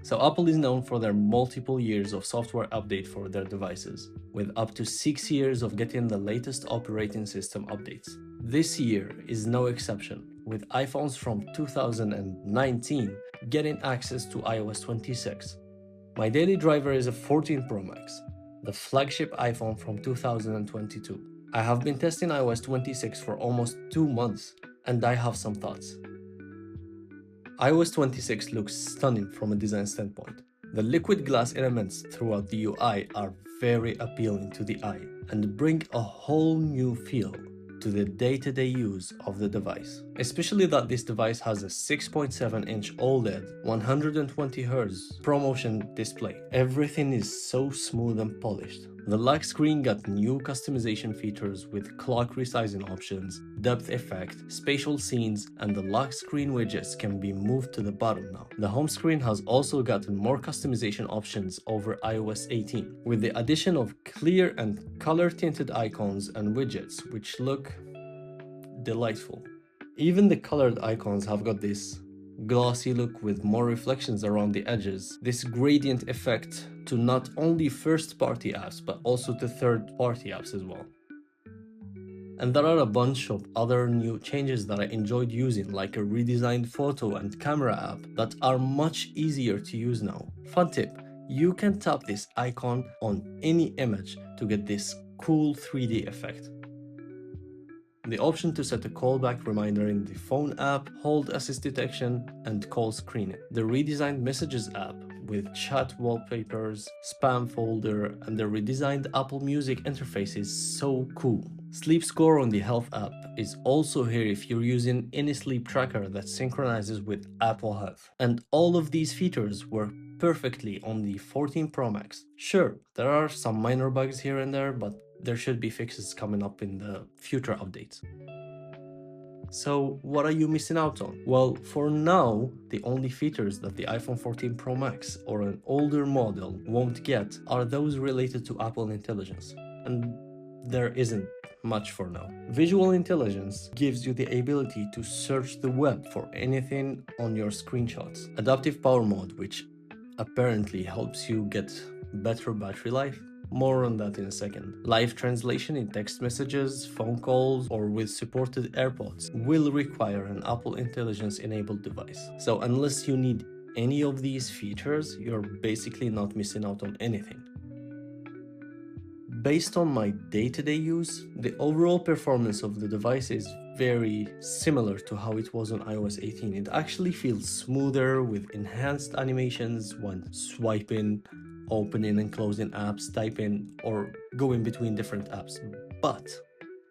So Apple is known for their multiple years of software update for their devices, with up to 6 years of getting the latest operating system updates. This year is no exception, with iPhones from 2019 getting access to iOS 26. My daily driver is a 14 Pro Max, the flagship iPhone from 2022. I have been testing iOS 26 for almost 2 months, and I have some thoughts. iOS 26 looks stunning from a design standpoint. The liquid glass elements throughout the UI are very appealing to the eye and bring a whole new feel to the day-to-day use of the device. Especially that this device has a 6.7-inch OLED 120Hz ProMotion display. Everything is so smooth and polished. The lock screen got new customization features with clock resizing options, depth effect, spatial scenes, and the lock screen widgets can be moved to the bottom now. The home screen has also gotten more customization options over iOS 18, with the addition of clear and color-tinted icons and widgets which look delightful. Even the colored icons have got this glossy look with more reflections around the edges, this gradient effect to not only first-party apps but also to third-party apps as well. And there are a bunch of other new changes that I enjoyed using, like a redesigned photo and camera app that are much easier to use now. Fun tip, you can tap this icon on any image to get this cool 3D effect. The option to set a callback reminder in the phone app, hold assist detection, and call screening. The redesigned Messages app with chat wallpapers, spam folder, and the redesigned Apple Music interface is so cool. Sleep score on the Health app is also here if you're using any sleep tracker that synchronizes with Apple Health. And all of these features work perfectly on the 14 Pro Max. Sure, there are some minor bugs here and there, but there should be fixes coming up in the future updates. So what are you missing out on? Well, for now, the only features that the iPhone 14 Pro Max or an older model won't get are those related to Apple Intelligence. And there isn't much for now. Visual Intelligence gives you the ability to search the web for anything on your screenshots. Adaptive Power Mode, which apparently helps you get better battery life. More on that in a second. Live translation in text messages, phone calls, or with supported AirPods will require an Apple Intelligence enabled device. So unless you need any of these features, you're basically not missing out on anything. Based on my day-to-day use, the overall performance of the device is very similar to how it was on iOS 18. It actually feels smoother with enhanced animations when swiping, opening and closing apps, typing, or going between different apps. But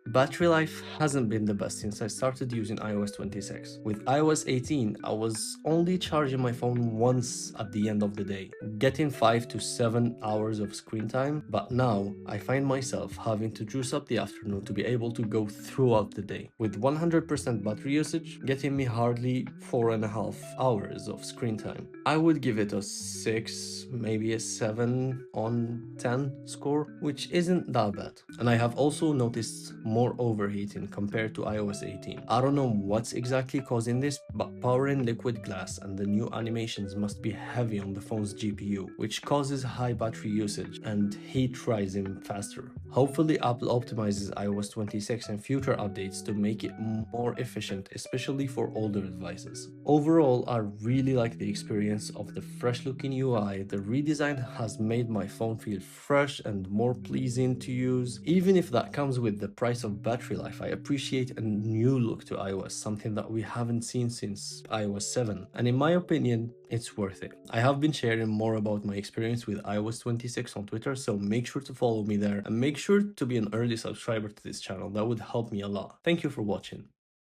battery life hasn't been the best since I started using iOS 26. With iOS 18, I was only charging my phone once at the end of the day, getting 5 to 7 hours of screen time, but now I find myself having to juice up the afternoon to be able to go throughout the day. With 100% battery usage, getting me hardly 4.5 hours of screen time. I would give it a 6, maybe a 7 on 10 score, which isn't that bad. And I have also noticed more overheating compared to iOS 18. I don't know what's exactly causing this, but powering liquid glass and the new animations must be heavy on the phone's GPU, which causes high battery usage and heat rising faster. Hopefully Apple optimizes iOS 26 and future updates to make it more efficient, especially for older devices. Overall, I really like the experience of the fresh looking UI. The redesign has made my phone feel fresh and more pleasing to use. Even if that comes with the price of battery life, I appreciate a new look to iOS, something that we haven't seen since iOS 7. And in my opinion, it's worth it. I have been sharing more about my experience with iOS 26 on Twitter, so make sure to follow me there and make sure to be an early subscriber to this channel. That would help me a lot. Thank you for watching.